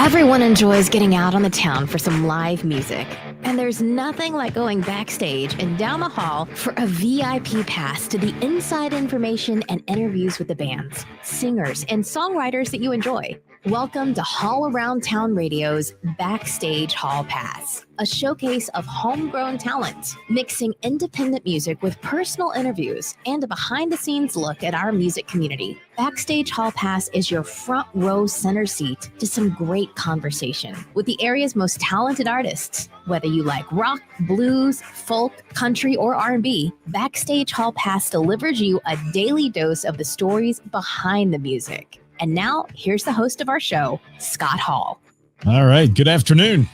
Everyone enjoys getting out on the town for some live music. And there's nothing like going backstage and down the hall for a VIP pass to the inside information and interviews with the bands, singers, and songwriters that you enjoy. Welcome to Hall Around Town Radio's Backstage Hall Pass, a showcase of homegrown talent, mixing independent music with personal interviews and a behind-the-scenes look at our music community. Backstage Hall Pass is your front row center seat to some great conversation with the area's most talented artists. Whether you like rock, blues, folk, country, or R&B, Backstage Hall Pass delivers you a daily dose of the stories behind the music. And now, here's the host of our show, Scott Hall. All right. Good afternoon.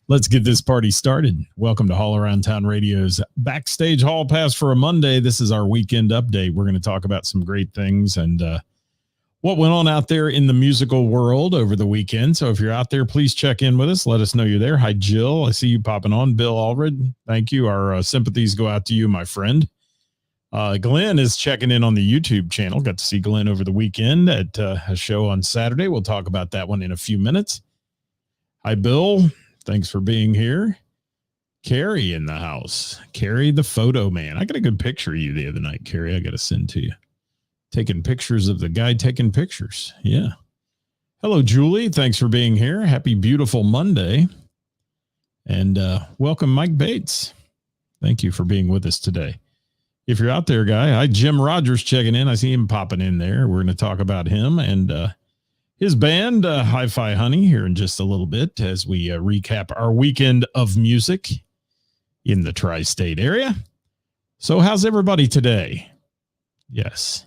Let's get this party started. Welcome to Hall Around Town Radio's Backstage Hall Pass for a Monday. This is our weekend update. We're going to talk about some great things and what went on out there in the musical world over the weekend. So if you're out there, please check in with us. Let us know you're there. Hi, Jill. I see you popping on. Bill Allred, thank you. Our sympathies go out to you, my friend. Glenn is checking in on the YouTube channel. Got to see Glenn over the weekend at a show on Saturday. We'll talk about that one in a few minutes. Hi, Bill. Thanks for being here. Carrie in the house. Carrie, the photo man. I got a good picture of you the other night, Carrie. I got to send to you. Taking pictures of the guy taking pictures. Yeah. Hello, Julie. Thanks for being here. Happy, beautiful Monday. And welcome, Mike Bates. Thank you for being with us today. If you're out there, guy, hi, Jim Rogers checking in. I see him popping in there. We're going to talk about him and his band, Hi-Fi Honey, here in just a little bit as we recap our weekend of music in the tri-state area. So how's everybody today? Yes.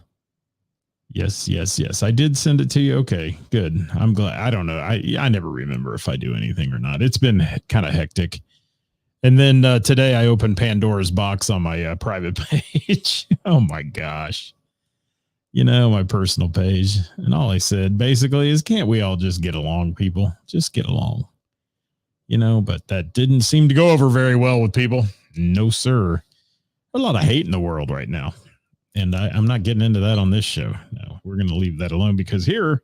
I did send it to you. Okay, good. I'm glad. I don't know. I never remember if I do anything or not. It's been kind of hectic. And then today I opened Pandora's box on my private page. Oh, my gosh. You know, my personal page. And all I said basically is, can't we all just get along, people? Just get along. You know, but that didn't seem to go over very well with people. No, sir. A lot of hate in the world right now. And I'm not getting into that on this show. No, we're going to leave that alone because here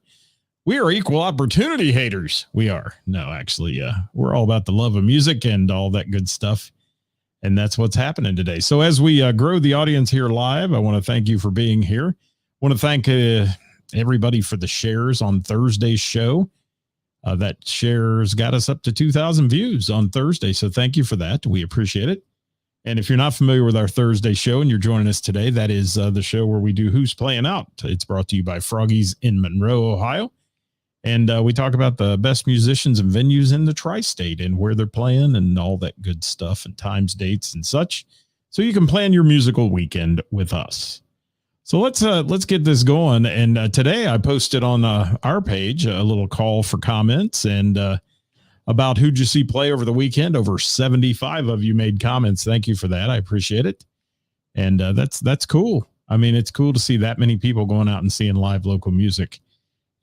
we are equal opportunity haters. We are. No, actually, we're all about the love of music and all that good stuff. And that's what's happening today. So as we grow the audience here live, I want to thank you for being here. I want to thank everybody for the shares on Thursday's show. That shares got us up to 2,000 views on Thursday. So thank you for that. We appreciate it. And if you're not familiar with our Thursday show and you're joining us today, that is the show where we do Who's Playing Out. It's brought to you by Froggies in Monroe, Ohio. And we talk about the best musicians and venues in the tri-state and where they're playing and all that good stuff and times, dates, and such. So you can plan your musical weekend with us. So let's get this going. And today I posted on our page a little call for comments and about who'd you see play over the weekend. Over 75 of you made comments. Thank you for that. I appreciate it. And that's cool. I mean, it's cool to see that many people going out and seeing live local music.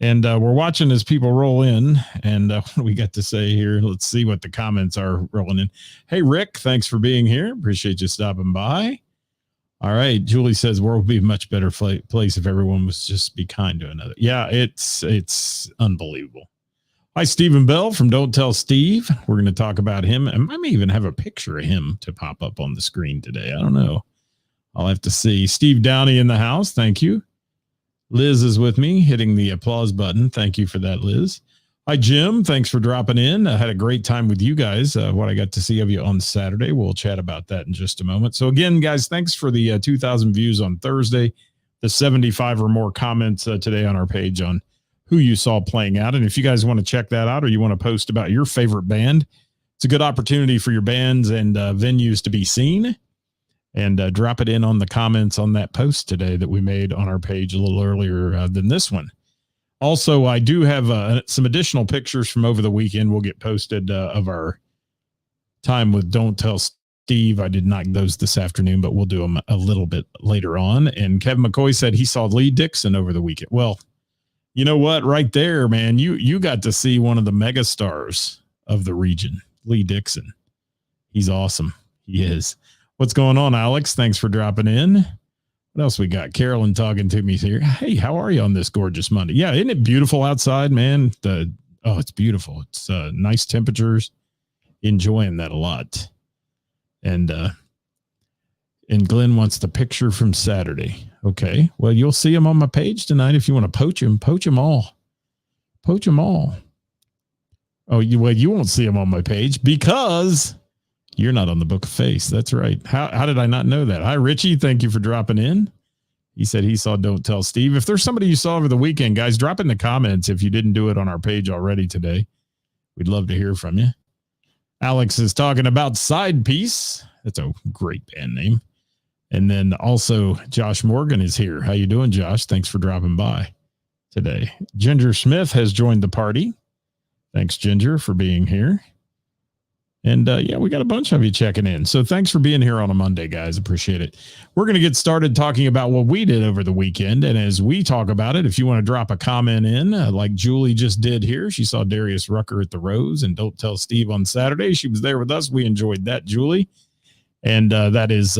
And we're watching as people roll in. And what do we got to say here? Let's see what the comments are rolling in. Hey, Rick, thanks for being here. Appreciate you stopping by. All right. Julie says, world would be a much better place if everyone was just be kind to another. Yeah, it's unbelievable. Hi, Stephen Bell from Don't Tell Steve. We're going to talk about him. And I may even have a picture of him to pop up on the screen today. I don't know. I'll have to see. Steve Downey in the house. Thank you. Liz is with me, hitting the applause button. Thank you for that, Liz. Hi, Jim. Thanks for dropping in. I had a great time with you guys. What I got to see of you on Saturday. We'll chat about that in just a moment. So again, guys, thanks for the 2,000 views on Thursday, the 75 or more comments today on our page on who you saw playing out. And if you guys want to check that out or you want to post about your favorite band, it's a good opportunity for your bands and venues to be seen. And drop it in on the comments on that post today that we made on our page a little earlier than this one. Also, I do have some additional pictures from over the weekend. We'll get posted of our time with Don't Tell Steve. I did not get those this afternoon, but we'll do them a little bit later on. And Kevin McCoy said he saw Lee Dixon over the weekend. Well, you know what? Right there, man, you got to see one of the mega stars of the region, Lee Dixon. He's awesome. He is. What's going on, Alex? Thanks for dropping in. What else we got? Carolyn talking to me here. Hey, how are you on this gorgeous Monday? Yeah, isn't it beautiful outside, man? The oh, it's beautiful. It's nice temperatures. Enjoying that a lot. And Glenn wants the picture from Saturday. Okay. Well, you'll see them on my page tonight. If you want to poach them all. Poach them all. Oh, you won't see them on my page because you're not on the Book of Face. That's right. How did I not know that? Hi, Richie. Thank you for dropping in. He said he saw Don't Tell Steve. If there's somebody you saw over the weekend, guys, drop in the comments if you didn't do it on our page already today. We'd love to hear from you. Alex is talking about Side Piece. That's a great band name. And then also Josh Morgan is here. How you doing, Josh? Thanks for dropping by today. Ginger Smith has joined the party. Thanks, Ginger, for being here. And we got a bunch of you checking in. So thanks for being here on a Monday, guys. Appreciate it. We're going to get started talking about what we did over the weekend. And as we talk about it, if you want to drop a comment in, like Julie just did here, she saw Darius Rucker at the Rose and Don't Tell Steve on Saturday. She was there with us. We enjoyed that, Julie. And that is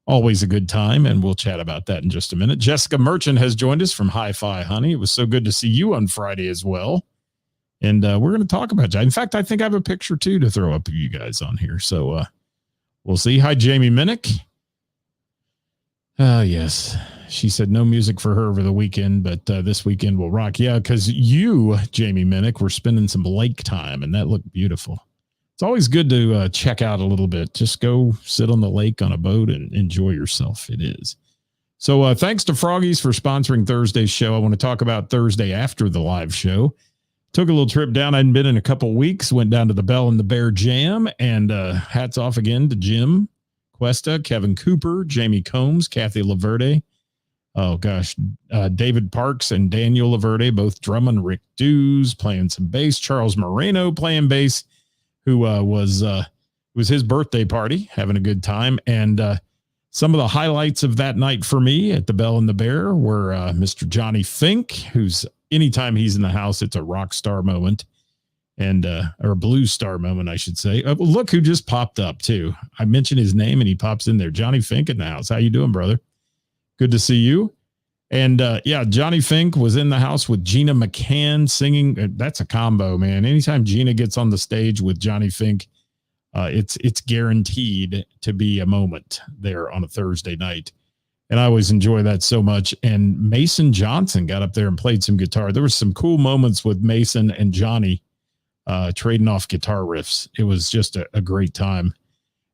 always a good time. And we'll chat about that in just a minute. Jessica Merchant has joined us from Hi-Fi Honey. It was so good to see you on Friday as well. And we're going to talk about that. In fact, I think I have a picture, too, to throw up of you guys on here. So we'll see. Hi, Jamie Minnick. Yes. She said no music for her over the weekend, but this weekend will rock. Yeah, because you, Jamie Minnick, were spending some lake time, and that looked beautiful. It's always good to check out a little bit. Just go sit on the lake on a boat and enjoy yourself. It is. So thanks to Froggies for sponsoring Thursday's show. I want to talk about Thursday after the live show. Took a little trip down. I hadn't been in a couple weeks. Went down to the Bell and the Bear Jam. And hats off again to Jim Cuesta, Kevin Cooper, Jamie Combs, Kathy Laverde. Oh, gosh. David Parks and Daniel Laverde, both drumming. Rick Dews playing some bass. Charles Moreno playing bass, who was his birthday party, having a good time. And some of the highlights of that night for me at the Bell and the Bear were Mr. Johnny Fink, who's anytime he's in the house, it's a rock star moment and or a blues star moment, I should say. Look who just popped up too. I mentioned his name and he pops in there. Johnny Fink in the house. How you doing, brother? Good to see you. And Johnny Fink was in the house with Gina McCann singing. That's a combo, man. Anytime Gina gets on the stage with Johnny Fink, it's guaranteed to be a moment there on a Thursday night. And I always enjoy that so much. And Mason Johnson got up there and played some guitar. There was some cool moments with Mason and Johnny trading off guitar riffs. It was just a great time.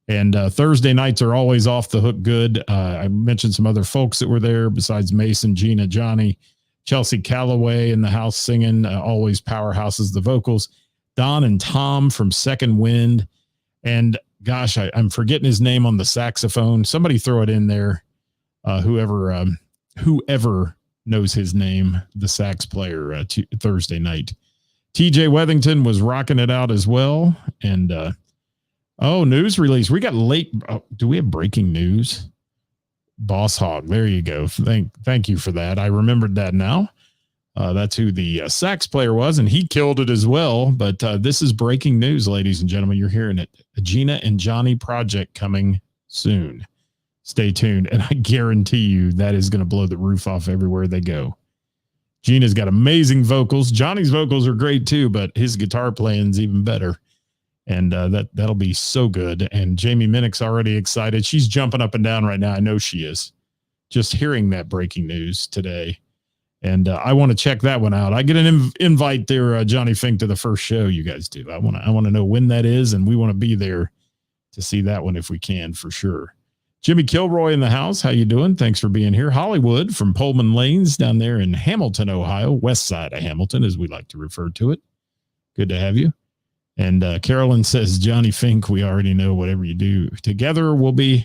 And Thursday nights are always off the hook good. I mentioned some other folks that were there besides Mason, Gina, Johnny, Chelsea Calloway in the house singing, always powerhouses, the vocals. Don and Tom from Second Wind. And gosh, I'm forgetting his name on the saxophone. Somebody throw it in there. Whoever knows his name, the sax player, Thursday night. TJ Wethington was rocking it out as well. And news release. We got late. Do we have breaking news? Boss Hog. There you go. Thank you for that. I remembered that now. That's who the sax player was, and he killed it as well. But this is breaking news, ladies and gentlemen. You're hearing it. A Gina and Johnny project coming soon. Stay tuned, and I guarantee you that is going to blow the roof off everywhere they go. Gina's got amazing vocals. Johnny's vocals are great too, but his guitar playing's even better. And that'll be so good. And Jamie Minnick's already excited. She's jumping up and down right now. I know she is. Just hearing that breaking news today. And I want to check that one out. I get an invite there, Johnny Fink, to the first show you guys do. I want to know when that is, and we want to be there to see that one if we can, for sure. Jimmy Kilroy in the house. How you doing? Thanks for being here. Hollywood from Pullman Lanes down there in Hamilton, Ohio, west side of Hamilton, as we like to refer to it. Good to have you. And Carolyn says, Johnny Fink, we already know whatever you do together will be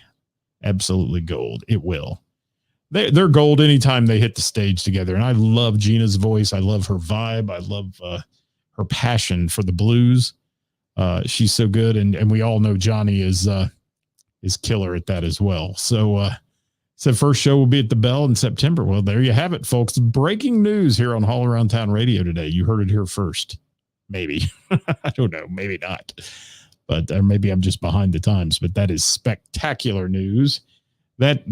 absolutely gold. It will. They're gold anytime they hit the stage together. And I love Gina's voice. I love her vibe. I love her passion for the blues. She's so good. And we all know Johnny is killer at that as well. So first show will be at the Bell in September. Well, there you have it, folks. Breaking news here on Haul Around Town Radio today. You heard it here first. Maybe. I don't know. Maybe not. But maybe I'm just behind the times. But that is spectacular news. That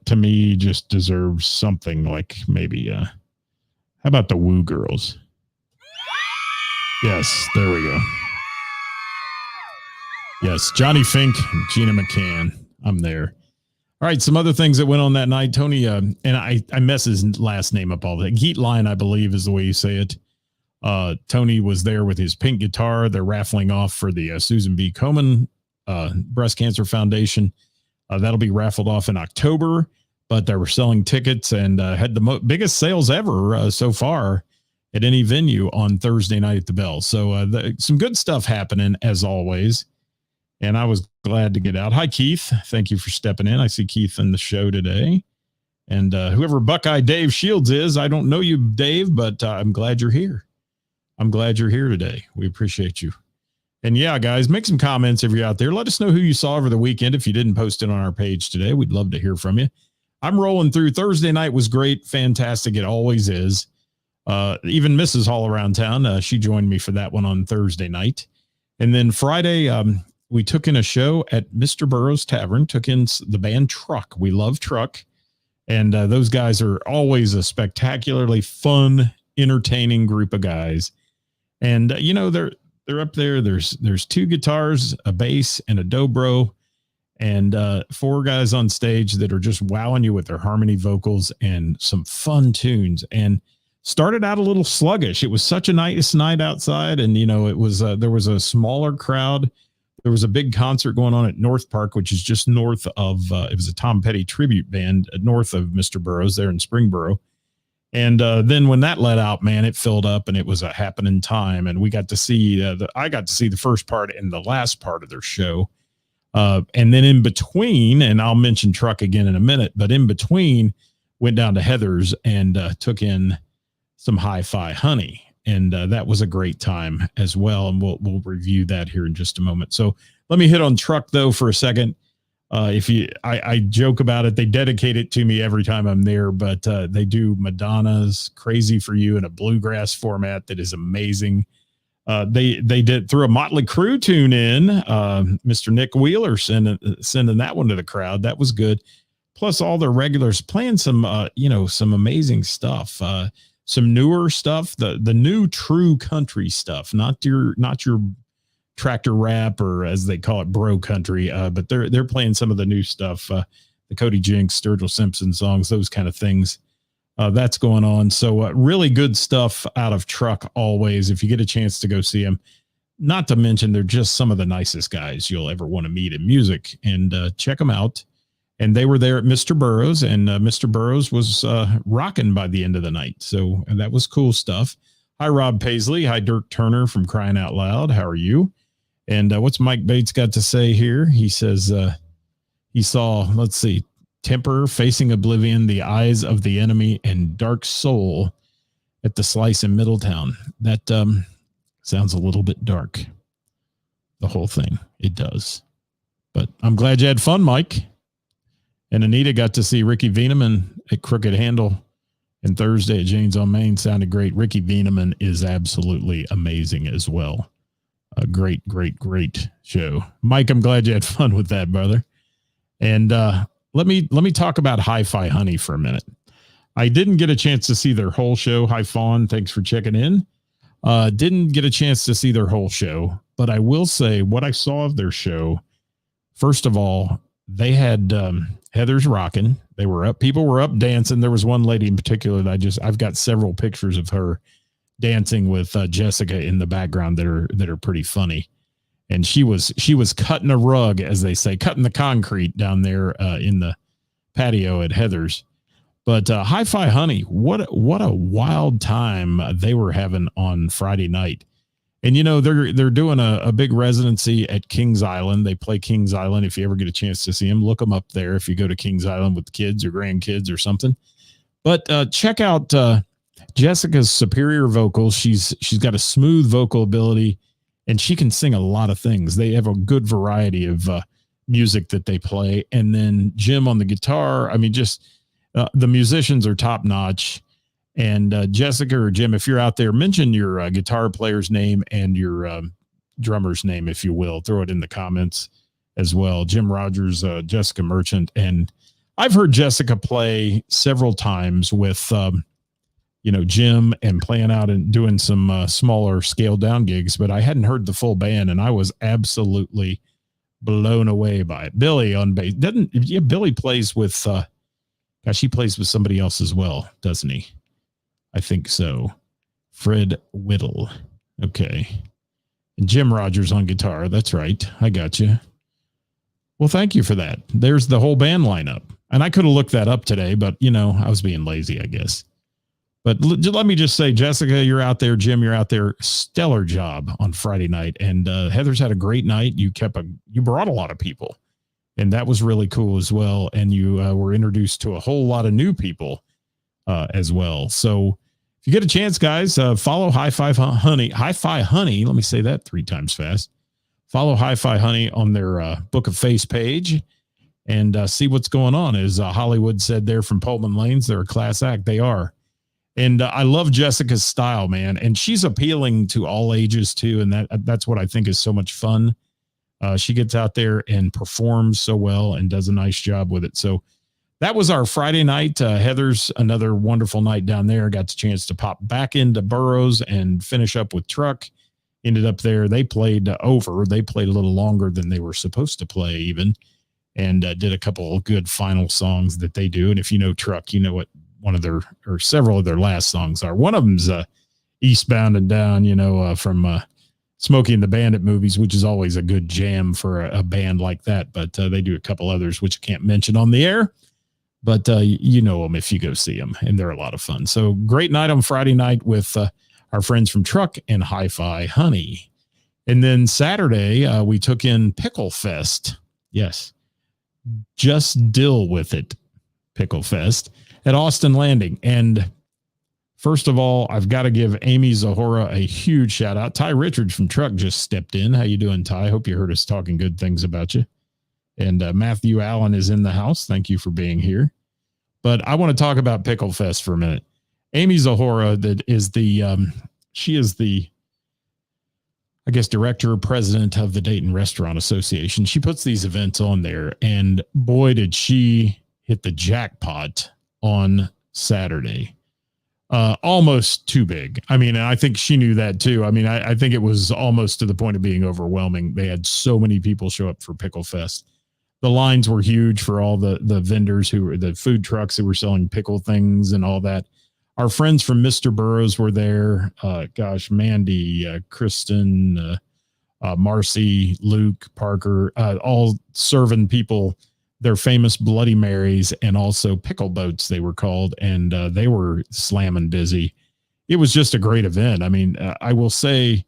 to me just deserves something like maybe how about the Woo Girls? Yes, there we go. Yes, Johnny Fink, Gina McCann. I'm there. All right, some other things that went on that night. Tony, and I mess his last name up all the time. Geetline, I believe, is the way you say it. Tony was there with his pink guitar. They're raffling off for the Susan B. Komen Breast Cancer Foundation. That'll be raffled off in October, but they were selling tickets and had the biggest sales ever so far at any venue on Thursday night at the Bell. So some good stuff happening as always. And I was glad to get out. Hi, Keith. Thank you for stepping in. I see Keith in the show today. And whoever Buckeye Dave Shields is, I don't know you, Dave, but I'm glad you're here. I'm glad you're here today. We appreciate you. And yeah, guys, make some comments if you're out there. Let us know who you saw over the weekend. If you didn't post it on our page today, we'd love to hear from you. I'm rolling through. Thursday night was great. Fantastic. It always is. Even Mrs. Hall around town, she joined me for that one on Thursday night. And then Friday, we took in a show at Mr. Burroughs Tavern, took in the band Truck. We love Truck. And those guys are always a spectacularly fun, entertaining group of guys. And, you know, they're up there. There's two guitars, a bass, and a dobro, and four guys on stage that are just wowing you with their harmony vocals and some fun tunes. And started out a little sluggish. It was such a nice night outside. And, you know, it was there was a smaller crowd. There was a big concert going on at North Park, which is just north of, it was a Tom Petty tribute band north of Mr. Burroughs there in Springboro. And then when that let out, man, it filled up and it was a happening time. And we got to see, I got to see the first part and the last part of their show. And then in between, and I'll mention Truck again in a minute, but in between went down to Heather's and took in some Hi-Fi Honey. And that was a great time as well. And we'll review that here in just a moment. So let me hit on Truck, though, for a second. I joke about it. They dedicate it to me every time I'm there, but they do Madonna's Crazy for You in a bluegrass format that is amazing. They did through a Motley Crue tune in. Mr. Nick Wheeler sending that one to the crowd. That was good. Plus all their regulars playing some, some amazing stuff. Some newer stuff, the new true country stuff, not your tractor rap or as they call it, bro country. But they're playing some of the new stuff, the Cody Jinks, Sturgill Simpson songs, those kind of things. That's going on. So really good stuff out of Truck always. If you get a chance to go see them, not to mention they're just some of the nicest guys you'll ever want to meet in music, and check them out. And they were there at Mr. Burroughs, and Mr. Burroughs was rocking by the end of the night. So that was cool stuff. Hi, Rob Paisley. Hi, Dirk Turner from Crying Out Loud. How are you? And what's Mike Bates got to say here? He says he saw, let's see, Temper, Facing Oblivion, The Eyes of the Enemy, and Dark Soul at the Slice in Middletown. That sounds a little bit dark. The whole thing. It does. But I'm glad you had fun, Mike. And Anita got to see Ricky Veneman at Crooked Handle, and Thursday at Jane's on Main. Sounded great. Ricky Veneman is absolutely amazing as well. A great show. Mike, I'm glad you had fun with that, brother. And let me talk about Hi-Fi Honey for a minute. I didn't get a chance to see their whole show. Hi, Fawn. Thanks for checking in. Didn't get a chance to see their whole show, but I will say what I saw of their show. First of all, they had Heather's rocking. They were up. People were up dancing. There was one lady in particular that I've got several pictures of her dancing with Jessica in the background that are pretty funny. And she was cutting a rug, as they say, cutting the concrete down there in the patio at Heather's. But Hi-Fi Honey, what a wild time they were having on Friday night. And, you know, they're doing a big residency at Kings Island. They play Kings Island. If you ever get a chance to see them, look them up there if you go to Kings Island with kids or grandkids or something. But check out Jessica's superior vocals. She's got a smooth vocal ability, and she can sing a lot of things. They have a good variety of music that they play. And then Jim on the guitar. I mean, just the musicians are top notch. And Jessica or Jim, if you're out there, mention your guitar player's name and your drummer's name, if you will. Throw it in the comments as well. Jim Rogers, Jessica Merchant. And I've heard Jessica play several times with, Jim and playing out and doing some smaller scale down gigs, but I hadn't heard the full band and I was absolutely blown away by it. Billy on bass. Billy plays with, he plays with somebody else as well, doesn't he? I think so. Fred Whittle. Okay. And Jim Rogers on guitar. That's right. I got you. Well, thank you for that. There's the whole band lineup. And I could have looked that up today, but I was being lazy, I guess. But let me just say, Jessica, you're out there. Jim, you're out there. Stellar job on Friday night. And Heather's had a great night. You brought a lot of people. And that was really cool as well. And you were introduced to a whole lot of new people as well. So if you get a chance, guys, follow Hi-Fi Honey. Hi-Fi Honey, let me say that 3 times fast. Follow Hi-Fi Honey on their Book of Face page and see what's going on. As Hollywood said there from Pullman Lanes, they're a class act. They are. And I love Jessica's style, man. And she's appealing to all ages, too. And that's what I think is so much fun. She gets out there and performs so well and does a nice job with it. So that was our Friday night. Heather's another wonderful night down there. Got the chance to pop back into Burroughs and finish up with Truck. Ended up there. They played over. They played a little longer than they were supposed to play even. And did a couple of good final songs that they do. And if you know Truck, you know what one of their or several of their last songs are. One of them's Eastbound and Down, from Smokey and the Bandit movies, which is always a good jam for a band like that. But they do a couple others, which I can't mention on the air. But you know them if you go see them, and they're a lot of fun. So great night on Friday night with our friends from Truck and Hi-Fi Honey. And then Saturday, we took in Picklefest. Yes. Just deal with it. Picklefest at Austin Landing. And first of all, I've got to give Amy Zahora a huge shout out. Ty Richards from Truck just stepped in. How you doing, Ty? Hope you heard us talking good things about you. And Matthew Allen is in the house. Thank you for being here. But I want to talk about Picklefest for a minute. Amy Zahora, that is she is the, I guess, director or president of the Dayton Restaurant Association. She puts these events on there, and boy, did she hit the jackpot on Saturday. Almost too big. I mean, I think she knew that too. I mean, I think it was almost to the point of being overwhelming. They had so many people show up for Picklefest. The lines were huge for all the vendors who were the food trucks who were selling pickle things and all that. Our friends from Mr. Burroughs were there. Mandy, Kristen, Marcy, Luke, Parker, all serving people their famous Bloody Marys and also pickle boats, they were called. And they were slamming busy. It was just a great event. I mean, I will say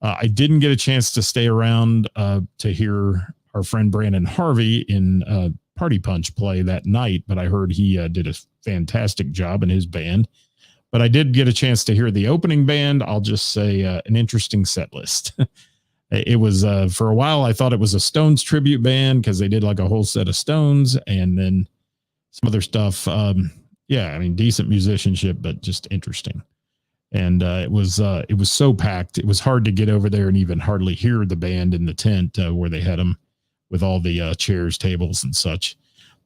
I didn't get a chance to stay around to hear our friend Brandon Harvey in Party Punch play that night, but I heard he did a fantastic job in his band. But I did get a chance to hear the opening band. I'll just say an interesting set list. It was for a while, I thought it was a Stones tribute band because they did like a whole set of Stones and then some other stuff. Decent musicianship, but just interesting. And it was so packed. It was hard to get over there and even hardly hear the band in the tent where they had them with all the chairs, tables, and such.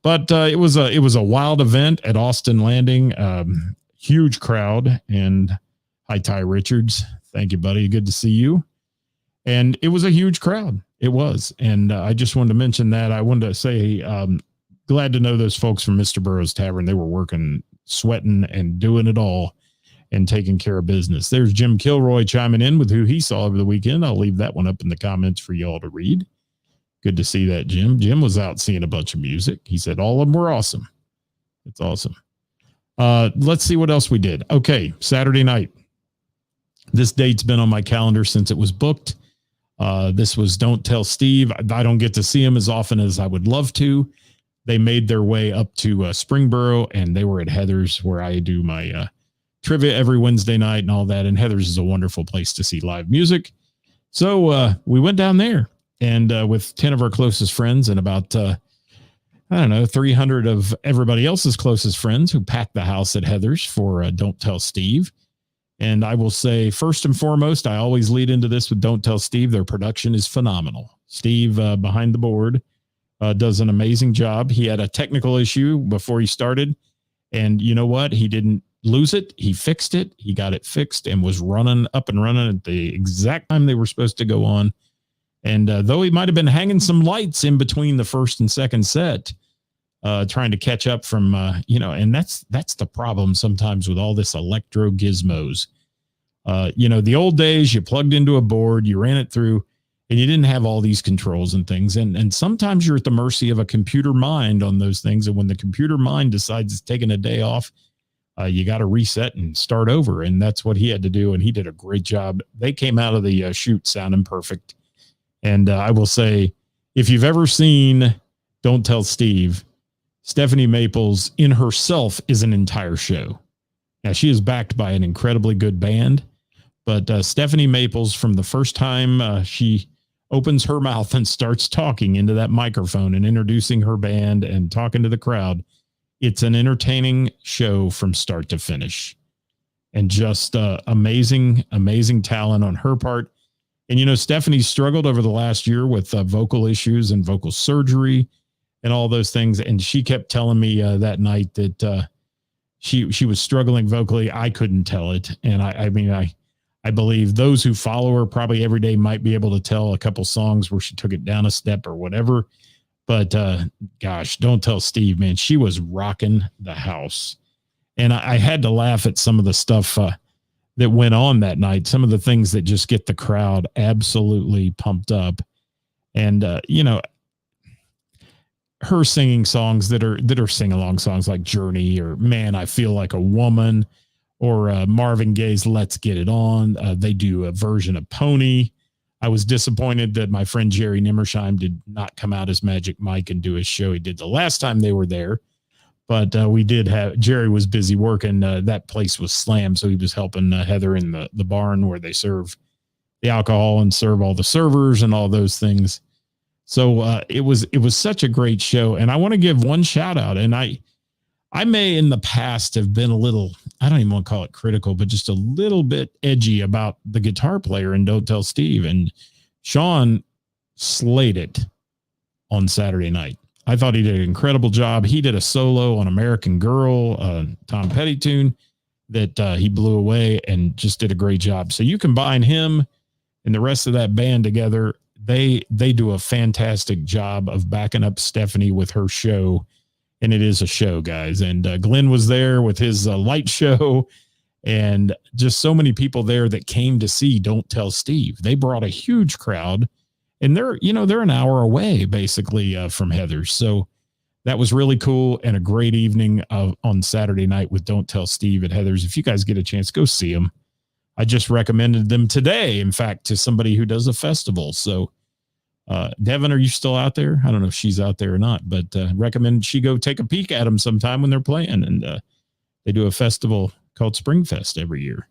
But it was a wild event at Austin Landing. Huge crowd. And hi, Ty Richards. Thank you, buddy. Good to see you. And it was a huge crowd. It was. And I just wanted to mention that. I wanted to say, glad to know those folks from Mr. Burroughs Tavern. They were working, sweating, and doing it all and taking care of business. There's Jim Kilroy chiming in with who he saw over the weekend. I'll leave that one up in the comments for y'all to read. Good to see that, Jim. Jim was out seeing a bunch of music. He said all of them were awesome. It's awesome. Let's see what else we did. Okay, Saturday night. This date's been on my calendar since it was booked. This was Don't Tell Steve. I don't get to see him as often as I would love to. They made their way up to Springboro, and they were at Heather's where I do my trivia every Wednesday night and all that. And Heather's is a wonderful place to see live music. So we went down there and with 10 of our closest friends and about, 300 of everybody else's closest friends who packed the house at Heather's for Don't Tell Steve. And I will say, first and foremost, I always lead into this with Don't Tell Steve. Their production is phenomenal. Steve behind the board does an amazing job. He had a technical issue before he started. And you know what? He didn't lose it. He fixed it. He got it fixed and was running up and running at the exact time they were supposed to go on. And though he might have been hanging some lights in between the first and second set, trying to catch up from, and that's the problem sometimes with all this electro gizmos. The old days, you plugged into a board, you ran it through, and you didn't have all these controls and things. And sometimes you're at the mercy of a computer mind on those things. And when the computer mind decides it's taking a day off, you got to reset and start over. And that's what he had to do. And he did a great job. They came out of the shoot sounding perfect. And I will say, if you've ever seen Don't Tell Steve, Stephanie Maples in herself is an entire show. Now, she is backed by an incredibly good band, but Stephanie Maples, from the first time she opens her mouth and starts talking into that microphone and introducing her band and talking to the crowd, it's an entertaining show from start to finish. And just amazing, amazing talent on her part. And, Stephanie struggled over the last year with vocal issues and vocal surgery and all those things. And she kept telling me that night that she was struggling vocally. I couldn't tell it. And I believe those who follow her probably every day might be able to tell a couple songs where she took it down a step or whatever. But gosh, Don't Tell Steve, man, she was rocking the house. And I had to laugh at some of the stuff that went on that night, some of the things that just get the crowd absolutely pumped up. And, her singing songs that are sing-along songs like Journey or Man, I Feel Like a Woman, or Marvin Gaye's Let's Get It On. They do a version of Pony. I was disappointed that my friend Jerry Nimmersheim did not come out as Magic Mike and do his show he did the last time they were there. But we did have, Jerry was busy working. That place was slammed, so he was helping Heather in the barn where they serve the alcohol and serve all the servers and all those things. So it was such a great show. And I want to give one shout out. And I may in the past have been a little, I don't even want to call it critical, but just a little bit edgy about the guitar player in Don't Tell Steve. And Sean slayed it on Saturday night. I thought he did an incredible job. He did a solo on American Girl, Tom Petty tune that he blew away and just did a great job. So you combine him and the rest of that band together, they do a fantastic job of backing up Stephanie with her show. And it is a show, guys. And Glenn was there with his light show, and just so many people there that came to see Don't Tell Steve. They brought a huge crowd, and they're an hour away basically from Heather's. So that was really cool, and a great evening on Saturday night with Don't Tell Steve at Heather's. If you guys get a chance, go see them. I just recommended them today, in fact, to somebody who does a festival. So Devin, are you still out there? I don't know if she's out there or not, but recommend she go take a peek at them sometime when they're playing. And they do a festival called Springfest every year.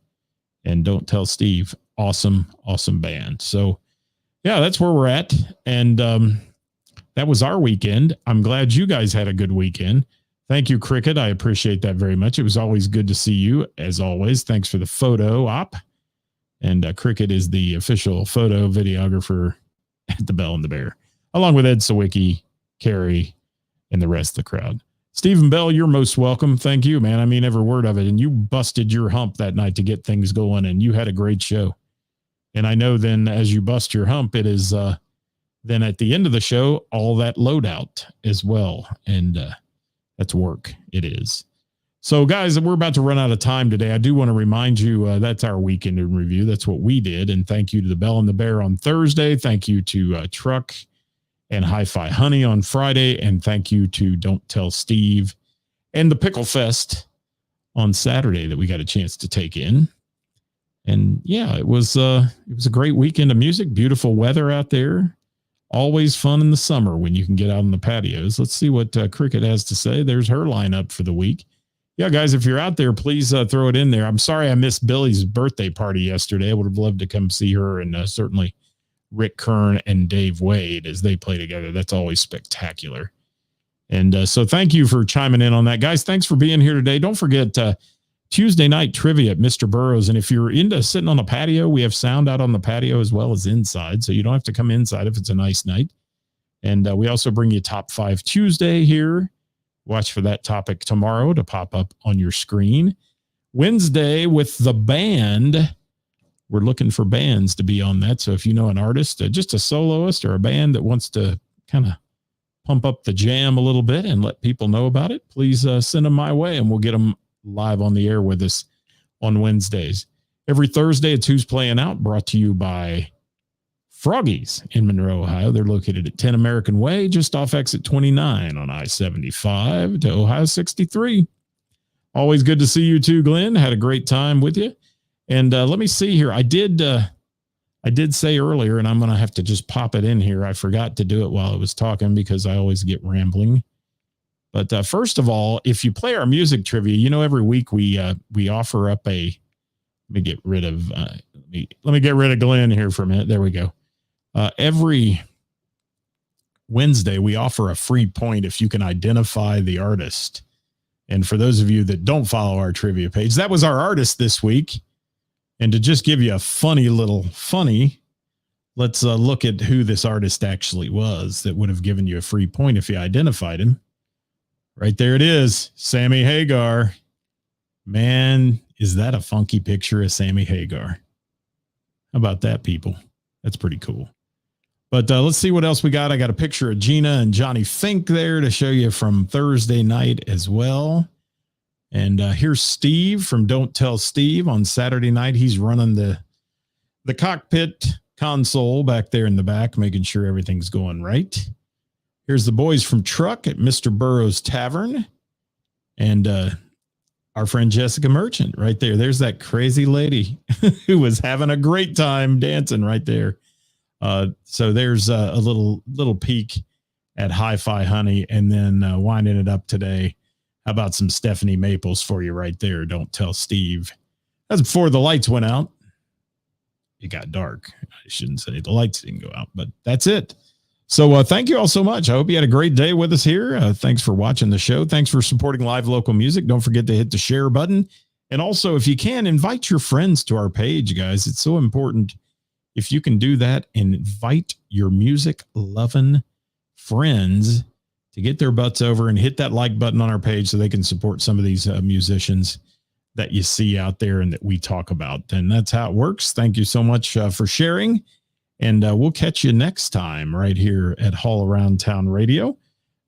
And Don't Tell Steve, awesome, awesome band. So yeah, that's where we're at. And that was our weekend. I'm glad you guys had a good weekend. Thank you, Cricket. I appreciate that very much. It was always good to see you, as always. Thanks for the photo op. And Cricket is the official photo videographer at the Bell and the Bear, along with Ed Sawicki, Carrie, and the rest of the crowd. Stephen Bell, you're most welcome. Thank you, man. I mean every word of it. And you busted your hump that night to get things going, and you had a great show. And I know then as you bust your hump, it is then at the end of the show, all that loadout as well. And that's work. It is. So guys, we're about to run out of time today. I do want to remind you that's our weekend in review. That's what we did. And thank you to the Bell and the Bear on Thursday. Thank you to Truck and Hi-Fi Honey on Friday. And thank you to Don't Tell Steve and the Picklefest on Saturday that we got a chance to take in. And yeah, it was a great weekend of music, beautiful weather out there. Always fun in the summer when you can get out on the patios. Let's see what Cricket has to say. There's her lineup for the week. Yeah, guys, if you're out there, please throw it in there. I'm sorry I missed Billy's birthday party yesterday. I would have loved to come see her, and certainly Rick Kern and Dave Wade as they play together. That's always spectacular. And so thank you for chiming in on that. Guys, thanks for being here today. Don't forget Tuesday night trivia at Mr. Burroughs. And if you're into sitting on a patio, we have sound out on the patio as well as inside. So you don't have to come inside if it's a nice night. And we also bring you Top 5 Tuesday here. Watch for that topic tomorrow to pop up on your screen. Wednesday with the band. We're looking for bands to be on that. So if you know an artist, just a soloist or a band that wants to kind of pump up the jam a little bit and let people know about it, please send them my way and we'll get them live on the air with us on Wednesdays. Every Thursday, it's Who's Playing Out, brought to you by Froggies in Monroe, Ohio. They're located at 10 American Way, just off exit 29 on I-75 to Ohio 63. Always good to see you too, Glenn. Had a great time with you. And let me see here. I did say earlier, and I'm going to have to just pop it in here. I forgot to do it while I was talking because I always get rambling. But first of all, if you play our music trivia, you know, every week we offer up a. Let me get rid of. Let me get rid of Glenn here for a minute. There we go. Every Wednesday we offer a free point if you can identify the artist. And for those of you that don't follow our trivia page, that was our artist this week. And to just give you a funny, let's look at who this artist actually was that would have given you a free point if you identified him. Right there it is, Sammy Hagar. Man, is that a funky picture of Sammy Hagar? How about that, people? That's pretty cool. But let's see what else we got. I got a picture of Gina and Johnny Fink there to show you from Thursday night as well. And here's Steve from Don't Tell Steve on Saturday night. He's running the cockpit console back there in the back, making sure everything's going right. Here's the boys from Truck at Mr. Burroughs Tavern. And our friend Jessica Merchant right there. There's that crazy lady who was having a great time dancing right there. So there's a little peek at Hi-Fi Honey, and then winding it up today. How about some Stephanie Maples for you right there? Don't Tell Steve. That's before the lights went out. It got dark. I shouldn't say the lights didn't go out, but that's it. So thank you all so much. I hope you had a great day with us here. Thanks for watching the show. Thanks for supporting live local music. Don't forget to hit the share button. And also, if you can, invite your friends to our page, guys. It's so important. If you can do that, invite your music-loving friends to get their butts over and hit that like button on our page so they can support some of these musicians that you see out there and that we talk about. And that's how it works. Thank you so much for sharing. And we'll catch you next time right here at Haul Around Town Radio.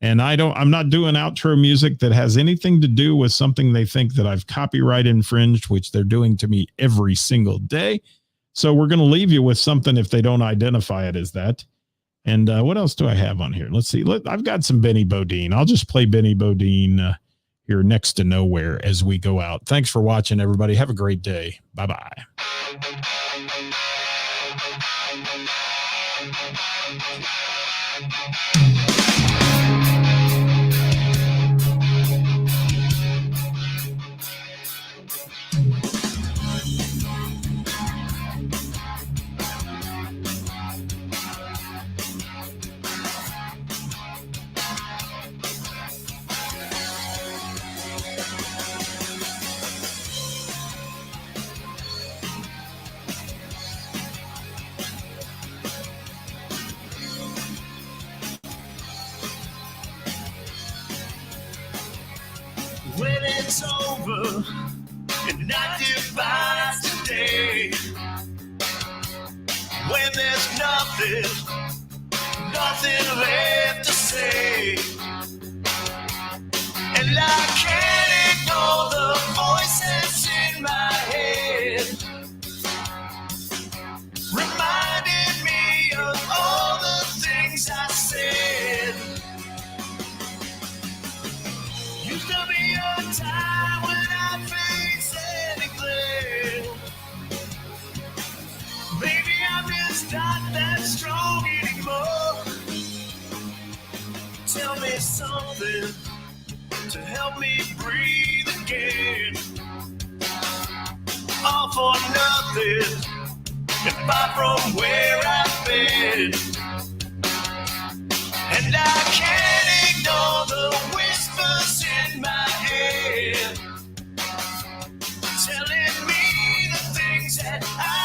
And I'm not doing outro music that has anything to do with something they think that I've copyright infringed, which they're doing to me every single day. So we're going to leave you with something if they don't identify it as that. And what else do I have on here? Let's see. I've got some Benny Bodine. I'll just play Benny Bodine here next to nowhere as we go out. Thanks for watching, everybody. Have a great day. Bye-bye. When it's over and not goodbye today, when there's nothing left to say, and I can't ignore the voices in my head, reminding me of all the things I said. Used to be a time when I faced anything. Maybe I'm just not that strong anymore. Tell me something to help me breathe again. All for nothing, and far from where I've been. And I can't ignore the whispers in my head, telling me the things that I